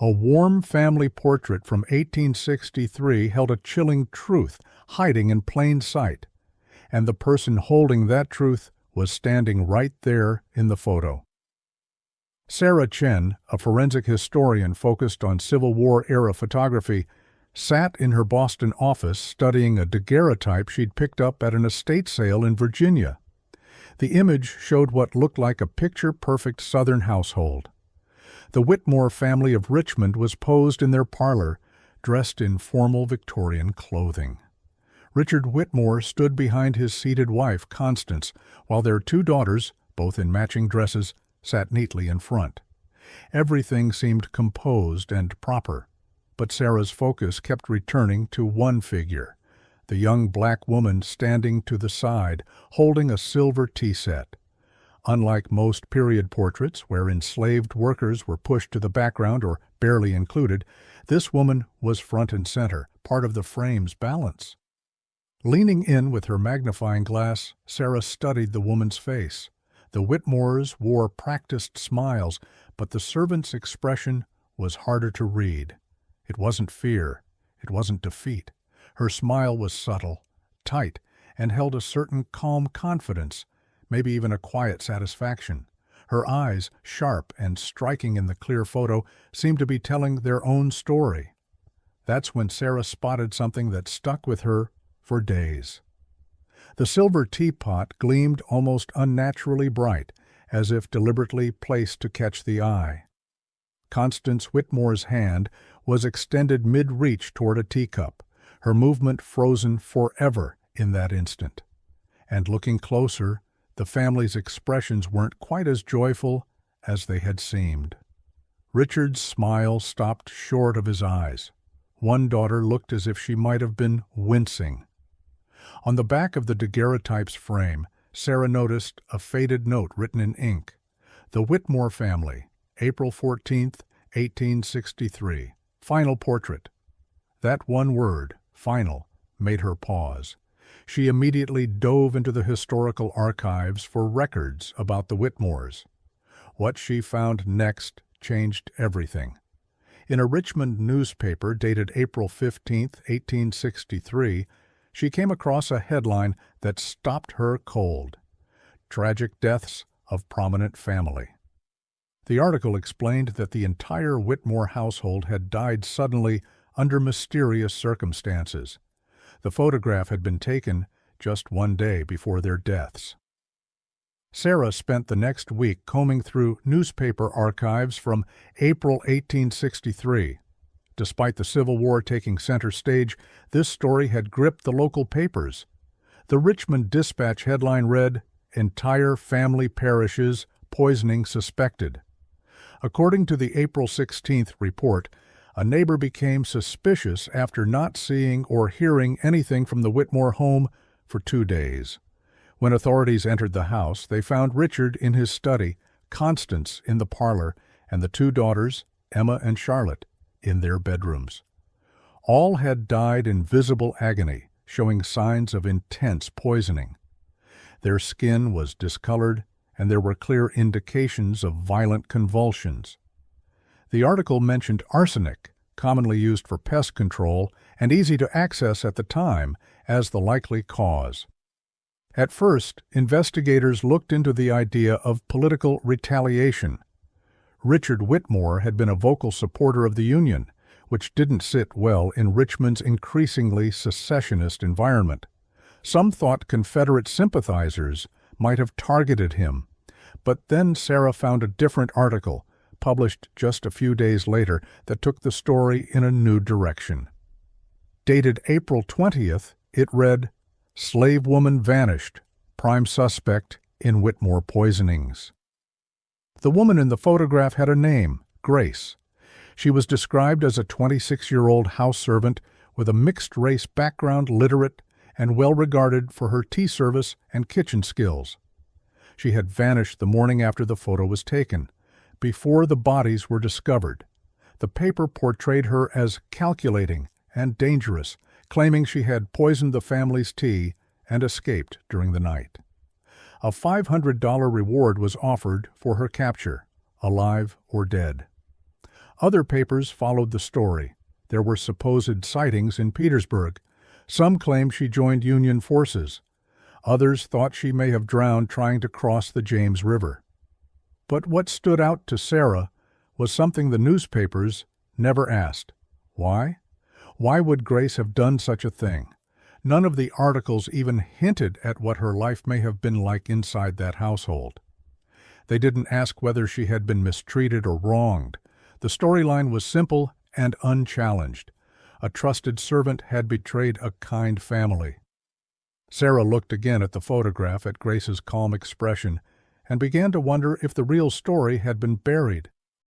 A warm family portrait from 1863 held a chilling truth hiding in plain sight, and the person holding that truth was standing right there in the photo. Sarah Chen, a forensic historian focused on Civil War-era photography, sat in her Boston office studying a daguerreotype she'd picked up at an estate sale in Virginia. The image showed what looked like a picture-perfect Southern household. The Whitmore family of Richmond was posed in their parlor, dressed in formal Victorian clothing. Richard Whitmore stood behind his seated wife, Constance, while their two daughters, both in matching dresses, sat neatly in front. Everything seemed composed and proper, but Sarah's focus kept returning to one figure, the young black woman standing to the side, holding a silver tea set. Unlike most period portraits where enslaved workers were pushed to the background or barely included, this woman was front and center, part of the frame's balance. Leaning in with her magnifying glass, Sarah studied the woman's face. The Whitmores wore practiced smiles, but the servant's expression was harder to read. It wasn't fear. It wasn't defeat. Her smile was subtle, tight, and held a certain calm confidence, maybe even a quiet satisfaction. Her eyes, sharp and striking in the clear photo, seemed to be telling their own story. That's when Sarah spotted something that stuck with her for days. The silver teapot gleamed almost unnaturally bright, as if deliberately placed to catch the eye. Constance Whitmore's hand was extended mid-reach toward a teacup, her movement frozen forever in that instant. And looking closer, the family's expressions weren't quite as joyful as they had seemed. Richard's smile stopped short of his eyes. One daughter looked as if she might have been wincing. On the back of the daguerreotype's frame, Sarah noticed a faded note written in ink. The Whitmore family, April 14th, 1863. Final portrait. That one word, final, made her pause. She immediately dove into the historical archives for records about the Whitmores. What she found next changed everything. In a Richmond newspaper dated April 15, 1863, she came across a headline that stopped her cold. Tragic deaths of prominent family. The article explained that the entire Whitmore household had died suddenly under mysterious circumstances. The photograph had been taken just one day before their deaths. Sarah spent the next week combing through newspaper archives from April 1863. Despite the Civil War taking center stage, this story had gripped the local papers. The Richmond Dispatch headline read, "Entire family perishes, poisoning suspected." According to the April 16th report, a neighbor became suspicious after not seeing or hearing anything from the Whitmore home for 2 days. When authorities entered the house, they found Richard in his study, Constance in the parlor, and the two daughters, Emma and Charlotte, in their bedrooms. All had died in visible agony, showing signs of intense poisoning. Their skin was discolored, and there were clear indications of violent convulsions. The article mentioned arsenic, commonly used for pest control and easy to access at the time, as the likely cause. At first, investigators looked into the idea of political retaliation. Richard Whitmore had been a vocal supporter of the Union, which didn't sit well in Richmond's increasingly secessionist environment. Some thought Confederate sympathizers might have targeted him, but then Sarah found a different article, published just a few days later, that took the story in a new direction. Dated April 20th, it read, "Slave woman vanished, prime suspect in Whitmore poisonings." The woman in the photograph had a name, Grace. She was described as a 26-year-old house servant with a mixed-race background, literate, and well-regarded for her tea service and kitchen skills. She had vanished the morning after the photo was taken, before the bodies were discovered. The paper portrayed her as calculating and dangerous, claiming she had poisoned the family's tea and escaped during the night. A $500 reward was offered for her capture, alive or dead. Other papers followed the story. There were supposed sightings in Petersburg. Some claimed she joined Union forces. Others thought she may have drowned trying to cross the James River. But what stood out to Sarah was something the newspapers never asked. Why? Why would Grace have done such a thing? None of the articles even hinted at what her life may have been like inside that household. They didn't ask whether she had been mistreated or wronged. The storyline was simple and unchallenged. A trusted servant had betrayed a kind family. Sarah looked again at the photograph, at Grace's calm expression, and began to wonder if the real story had been buried.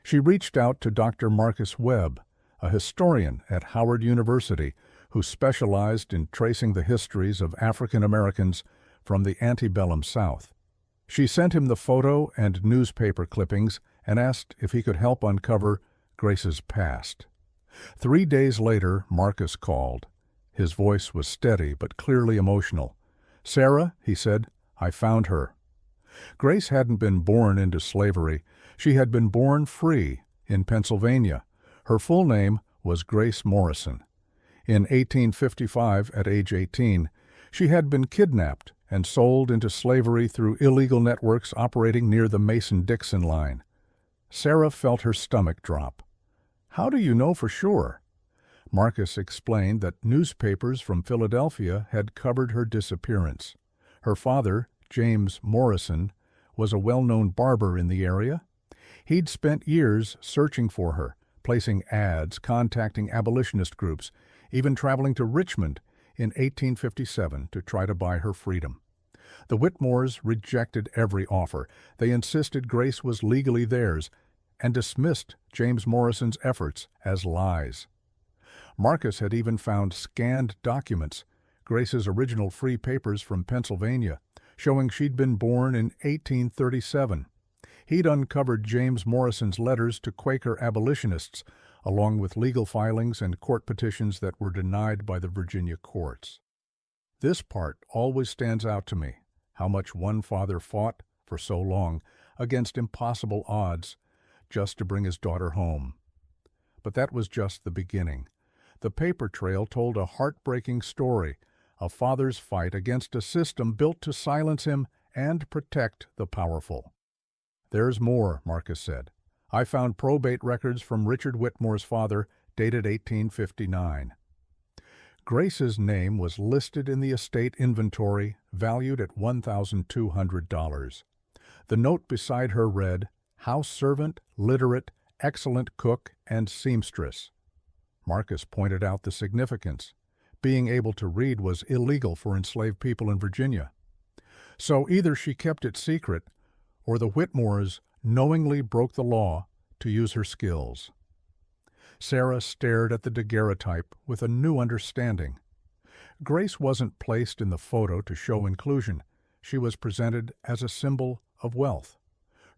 She reached out to Dr. Marcus Webb, a historian at Howard University who specialized in tracing the histories of African Americans from the antebellum South. She sent him the photo and newspaper clippings and asked if he could help uncover Grace's past. 3 days later, Marcus called. His voice was steady but clearly emotional. "Sarah," he said, "I found her." Grace hadn't been born into slavery. She had been born free in Pennsylvania. Her full name was Grace Morrison. In 1855, at age 18, she had been kidnapped and sold into slavery through illegal networks operating near the Mason-Dixon line. Sarah felt her stomach drop. "How do you know for sure?" Marcus explained that newspapers from Philadelphia had covered her disappearance. Her father, James Morrison, was a well-known barber in the area. He'd spent years searching for her, placing ads, contacting abolitionist groups, even traveling to Richmond in 1857 to try to buy her freedom. The Whitmores rejected every offer. They insisted Grace was legally theirs and dismissed James Morrison's efforts as lies. Marcus had even found scanned documents, Grace's original free papers from Pennsylvania, showing she'd been born in 1837. He'd uncovered James Morrison's letters to Quaker abolitionists, along with legal filings and court petitions that were denied by the Virginia courts. This part always stands out to me, how much one father fought, for so long, against impossible odds, just to bring his daughter home. But that was just the beginning. The paper trail told a heartbreaking story, a father's fight against a system built to silence him and protect the powerful. "There's more," Marcus said. "I found probate records from Richard Whitmore's father, dated 1859. Grace's name was listed in the estate inventory, valued at $1,200. The note beside her read, 'House servant, literate, excellent cook, and seamstress.' Marcus pointed out the significance. Being able to read was illegal for enslaved people in Virginia. So either she kept it secret, or the Whitmores knowingly broke the law to use her skills. Sarah stared at the daguerreotype with a new understanding. Grace wasn't placed in the photo to show inclusion. She was presented as a symbol of wealth.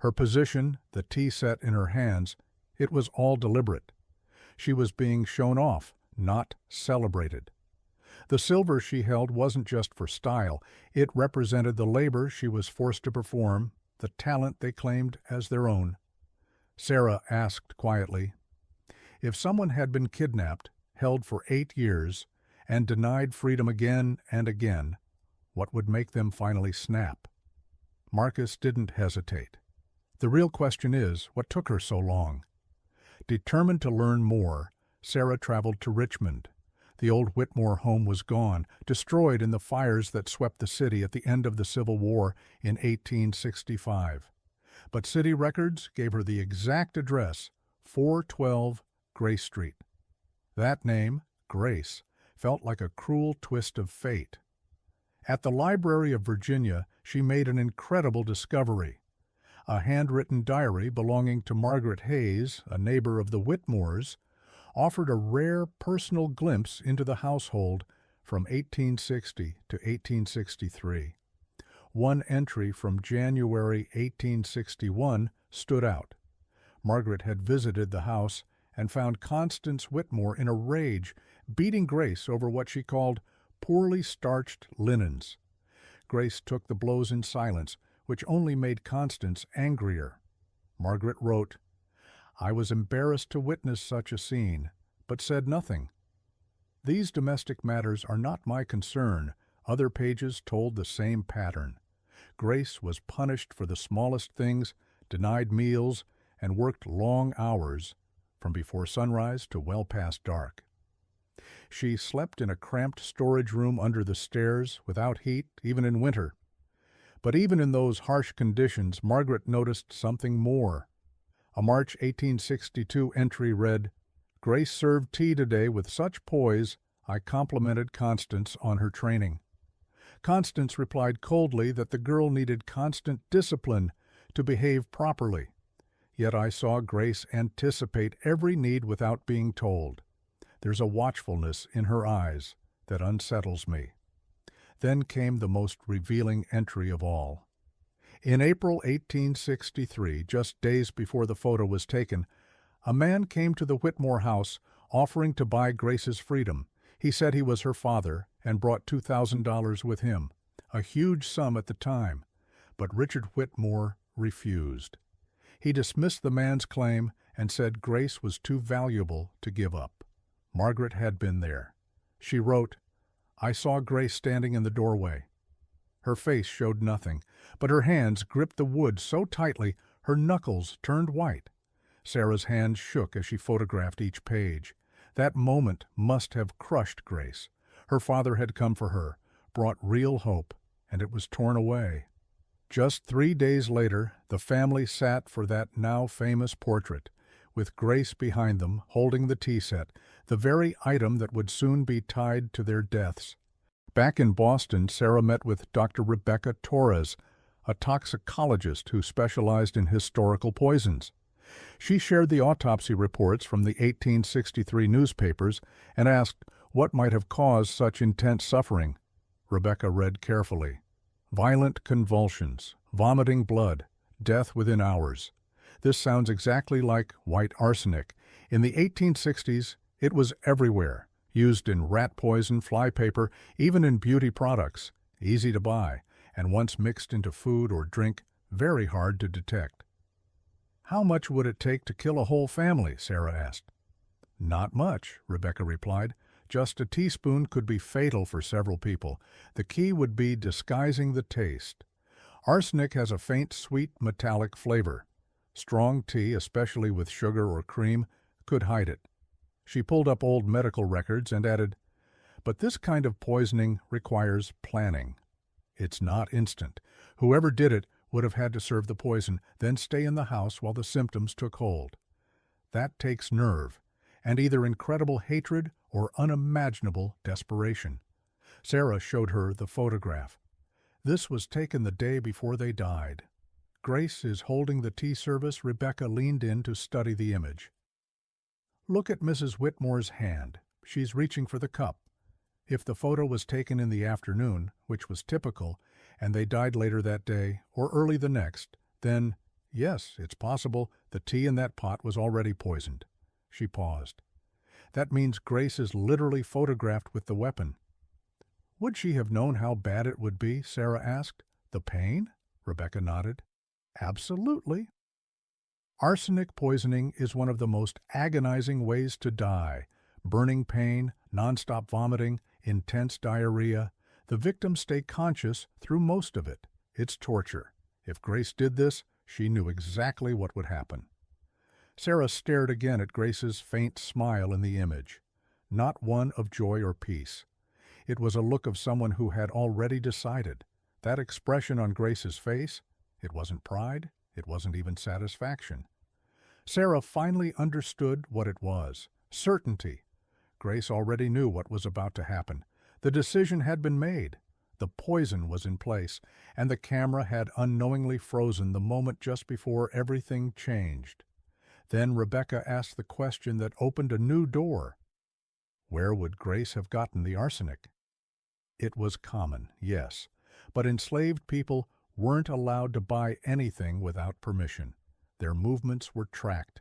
Her position, the tea set in her hands, it was all deliberate. She was being shown off, not celebrated. The silver she held wasn't just for style. It represented the labor she was forced to perform, the talent they claimed as their own. Sarah asked quietly, "If someone had been kidnapped, held for 8 years, and denied freedom again and again, what would make them finally snap?" Marcus didn't hesitate. The real question is, what took her so long? Determined to learn more, Sarah traveled to Richmond. The old Whitmore home was gone, destroyed in the fires that swept the city at the end of the Civil War in 1865. But city records gave her the exact address, 412 Grace Street. That name, Grace, felt like a cruel twist of fate. At the Library of Virginia, she made an incredible discovery. A handwritten diary belonging to Margaret Hayes, a neighbor of the Whitmores, offered a rare personal glimpse into the household from 1860 to 1863. One entry from January 1861 stood out. Margaret had visited the house and found Constance Whitmore in a rage, beating Grace over what she called poorly starched linens. Grace took the blows in silence, which only made Constance angrier. Margaret wrote, I was embarrassed to witness such a scene, but said nothing. These domestic matters are not my concern. Other pages told the same pattern. Grace was punished for the smallest things, denied meals, and worked long hours, from before sunrise to well past dark. She slept in a cramped storage room under the stairs, without heat, even in winter. But even in those harsh conditions, Margaret noticed something more. A March 1862 entry read, "Grace served tea today with such poise, I complimented Constance on her training." Constance replied coldly that the girl needed constant discipline to behave properly. Yet I saw Grace anticipate every need without being told. There's a watchfulness in her eyes that unsettles me. Then came the most revealing entry of all. In April 1863, just days before the photo was taken, a man came to the Whitmore house offering to buy Grace's freedom. He said he was her father and brought $2,000 with him, a huge sum at the time, but Richard Whitmore refused. He dismissed the man's claim and said Grace was too valuable to give up. Margaret had been there. She wrote, "I saw Grace standing in the doorway. Her face showed nothing, but her hands gripped the wood so tightly her knuckles turned white. Sarah's hands shook as she photographed each page. That moment must have crushed Grace. Her father had come for her, brought real hope, and it was torn away. Just 3 days later, the family sat for that now famous portrait, with Grace behind them, holding the tea set, the very item that would soon be tied to their deaths. Back in Boston, Sarah met with Dr. Rebecca Torres, a toxicologist who specialized in historical poisons. She shared the autopsy reports from the 1863 newspapers and asked what might have caused such intense suffering. Rebecca read carefully. Violent convulsions, vomiting blood, death within hours. This sounds exactly like white arsenic. In the 1860s, it was everywhere, used in rat poison, flypaper, even in beauty products, easy to buy, and once mixed into food or drink, very hard to detect. "How much would it take to kill a whole family?" Sarah asked. "Not much," Rebecca replied. "Just a teaspoon could be fatal for several people. The key would be disguising the taste. Arsenic has a faint, sweet, metallic flavor. Strong tea, especially with sugar or cream, could hide it." She pulled up old medical records and added, "But this kind of poisoning requires planning. It's not instant. Whoever did it would have had to serve the poison, then stay in the house while the symptoms took hold. That takes nerve, and either incredible hatred or unimaginable desperation." Sarah showed her the photograph. This was taken the day before they died. Grace is holding the tea service. Rebecca leaned in to study the image. "Look at Mrs. Whitmore's hand. She's reaching for the cup. If the photo was taken in the afternoon, which was typical, and they died later that day or early the next, then, yes, it's possible the tea in that pot was already poisoned." She paused. "That means Grace is literally photographed with the weapon." "Would she have known how bad it would be?" Sarah asked. "The pain?" Rebecca nodded. "Absolutely." Arsenic poisoning is one of the most agonizing ways to die. Burning pain, nonstop vomiting, intense diarrhea. The victims stay conscious through most of it. It's torture. If Grace did this, she knew exactly what would happen. Sarah stared again at Grace's faint smile in the image. Not one of joy or peace. It was a look of someone who had already decided. That expression on Grace's face, it wasn't pride, it wasn't even satisfaction. Sarah finally understood what it was. Certainty. Grace already knew what was about to happen. The decision had been made. The poison was in place, and the camera had unknowingly frozen the moment just before everything changed. Then Rebecca asked the question that opened a new door. Where would Grace have gotten the arsenic? It was common, yes, but enslaved people weren't allowed to buy anything without permission. Their movements were tracked.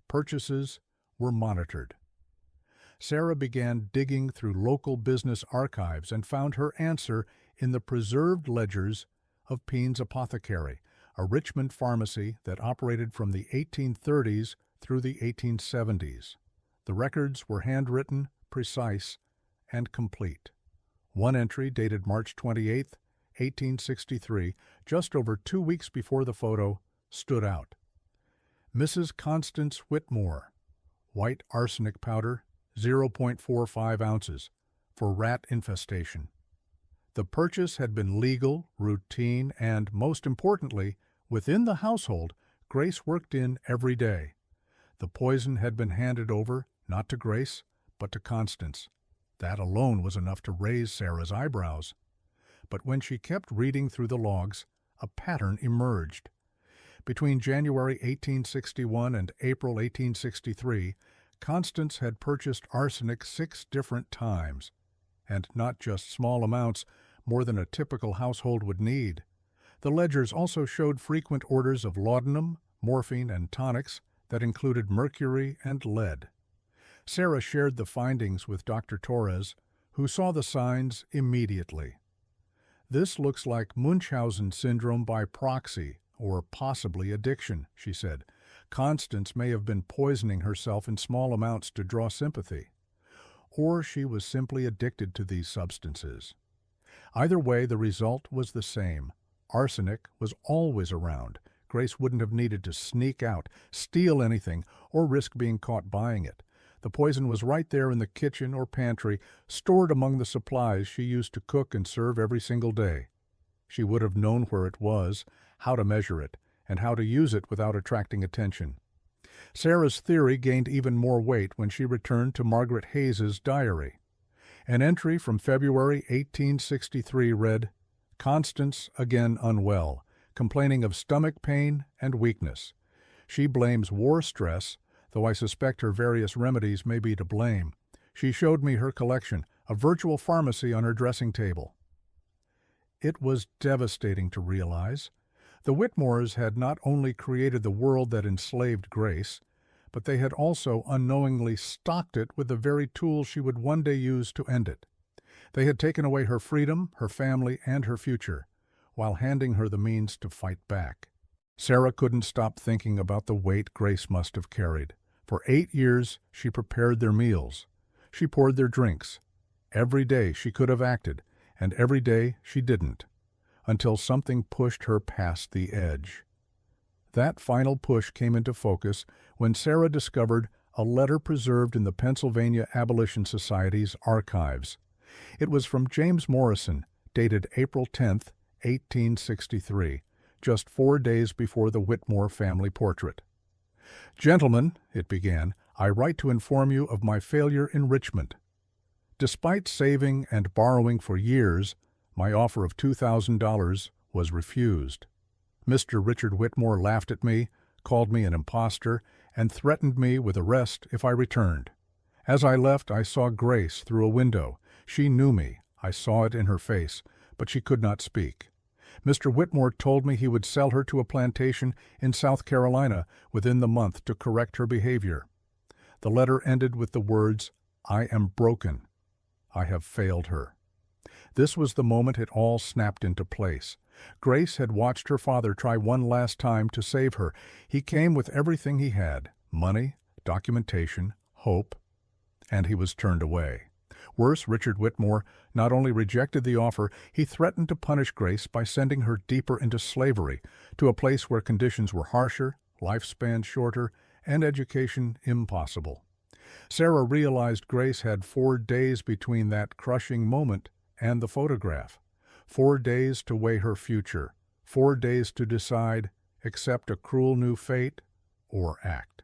Purchases were monitored. Sarah began digging through local business archives and found her answer in the preserved ledgers of Peen's Apothecary, a Richmond pharmacy that operated from the 1830s through the 1870s. The records were handwritten, precise, and complete. One entry dated March 28, 1863, just over 2 weeks before the photo, stood out. Mrs. Constance Whitmore, white arsenic powder, 0.45 ounces, for rat infestation. The purchase had been legal, routine, and, most importantly, within the household, Grace worked in every day. The poison had been handed over, not to Grace, but to Constance. That alone was enough to raise Sarah's eyebrows. But when she kept reading through the logs, a pattern emerged. Between January 1861 and April 1863, Constance had purchased arsenic 6 different times, and not just small amounts, more than a typical household would need. The ledgers also showed frequent orders of laudanum, morphine, and tonics that included mercury and lead. Sarah shared the findings with Dr. Torres, who saw the signs immediately. "This looks like Munchausen syndrome by proxy, or possibly addiction," she said. "Constance may have been poisoning herself in small amounts to draw sympathy. Or she was simply addicted to these substances." Either way, the result was the same. Arsenic was always around. Grace wouldn't have needed to sneak out, steal anything, or risk being caught buying it. The poison was right there in the kitchen or pantry, stored among the supplies she used to cook and serve every single day. She would have known where it was, how to measure it, and how to use it without attracting attention. Sarah's theory gained even more weight when she returned to Margaret Hayes's diary. An entry from February 1863 read, "Constance again unwell, complaining of stomach pain and weakness. She blames war stress, though I suspect her various remedies may be to blame. She showed me her collection, a virtual pharmacy on her dressing table." It was devastating to realize. The Whitmores had not only created the world that enslaved Grace, but they had also unknowingly stocked it with the very tools she would one day use to end it. They had taken away her freedom, her family, and her future, while handing her the means to fight back. Sarah couldn't stop thinking about the weight Grace must have carried. For 8 years she prepared their meals. She poured their drinks. Every day she could have acted, and every day she didn't, until something pushed her past the edge. That final push came into focus when Sarah discovered a letter preserved in the Pennsylvania Abolition Society's archives. It was from James Morrison, dated April 10, 1863, just 4 days before the Whitmore family portrait. "Gentlemen," it began, "I write to inform you of my failure in Richmond. Despite saving and borrowing for years, my offer of $2,000 was refused. Mr. Richard Whitmore laughed at me, called me an impostor, and threatened me with arrest if I returned. As I left, I saw Grace through a window. She knew me. I saw it in her face, but she could not speak. Mr. Whitmore told me he would sell her to a plantation in South Carolina within the month to correct her behavior. The letter ended with the words, 'I am broken. I have failed her.' This was the moment it all snapped into place. Grace had watched her father try one last time to save her. He came with everything he had, money, documentation, hope, and he was turned away. Worse, Richard Whitmore not only rejected the offer, he threatened to punish Grace by sending her deeper into slavery, to a place where conditions were harsher, lifespan shorter, and education impossible. Sarah realized Grace had 4 days between that crushing moment and the photograph. 4 days to weigh her future, 4 days to decide, accept a cruel new fate, or act.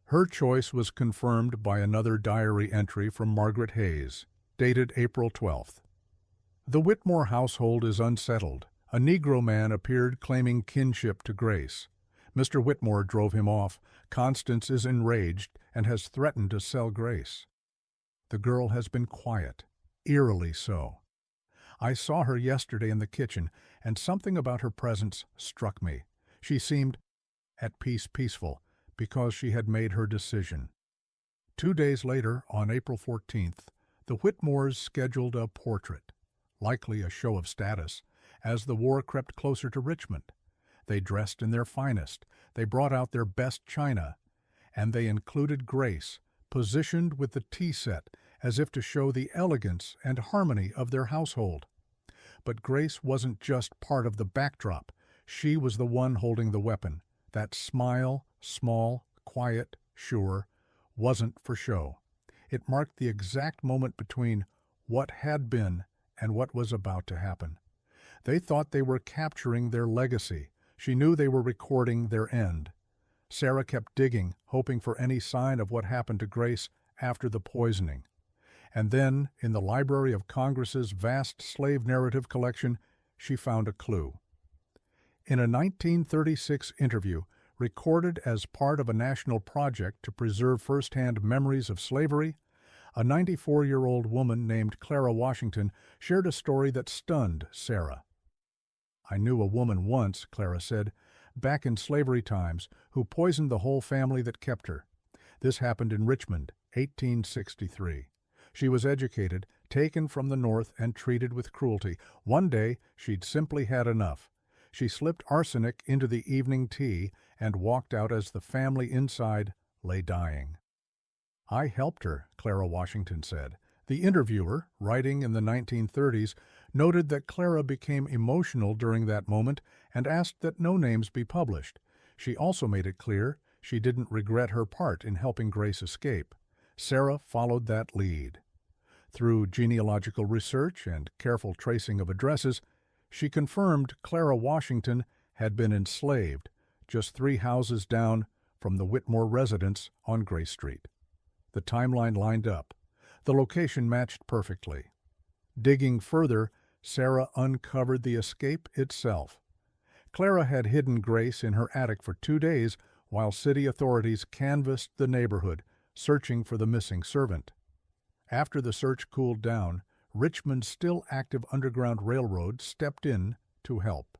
Her choice was confirmed by another diary entry from Margaret Hayes, dated April 12th. "The Whitmore household is unsettled. A Negro man appeared claiming kinship to Grace. Mr. Whitmore drove him off. Constance is enraged and has threatened to sell Grace. The girl has been quiet, eerily so. I saw her yesterday in the kitchen, and something about her presence struck me. She seemed at peace, peaceful, because she had made her decision." 2 days later, on April 14th, the Whitmores scheduled a portrait, likely a show of status, as the war crept closer to Richmond. They dressed in their finest, they brought out their best china, and they included Grace, positioned with the tea set as if to show the elegance and harmony of their household. But Grace wasn't just part of the backdrop. She was the one holding the weapon. That smile, small, quiet, sure, wasn't for show. It marked the exact moment between what had been and what was about to happen. They thought they were capturing their legacy. She knew they were recording their end. Sarah kept digging, hoping for any sign of what happened to Grace after the poisoning. And then, in the Library of Congress's vast slave narrative collection, she found a clue. In a 1936 interview, recorded as part of a national project to preserve first-hand memories of slavery, a 94-year-old woman named Clara Washington shared a story that stunned Sarah. "I knew a woman once," Clara said, "back in slavery times, who poisoned the whole family that kept her. This happened in Richmond, 1863. She was educated, taken from the North, and treated with cruelty. One day, she'd simply had enough. She slipped arsenic into the evening tea and walked out as the family inside lay dying. I helped her," Clara Washington said. The interviewer, writing in the 1930s, noted that Clara became emotional during that moment and asked that no names be published. She also made it clear she didn't regret her part in helping Grace escape. Sarah followed that lead. Through genealogical research and careful tracing of addresses, she confirmed Clara Washington had been enslaved just 3 houses down from the Whitmore residence on Grace Street. The timeline lined up. The location matched perfectly. Digging further, Sarah uncovered the escape itself. Clara had hidden Grace in her attic for 2 days while city authorities canvassed the neighborhood, searching for the missing servant. After the search cooled down, Richmond's still active Underground Railroad stepped in to help.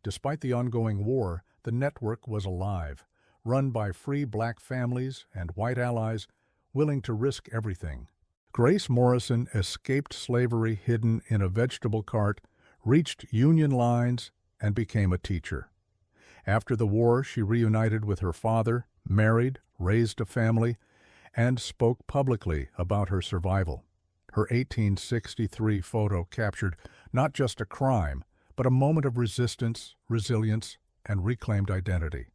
Despite the ongoing war, the network was alive, run by free black families and white allies willing to risk everything. Grace Morrison escaped slavery hidden in a vegetable cart, reached Union lines, and became a teacher. After the war, she reunited with her father, married, raised a family, and spoke publicly about her survival. Her 1863 photo captured not just a crime, but a moment of resistance, resilience, and reclaimed identity.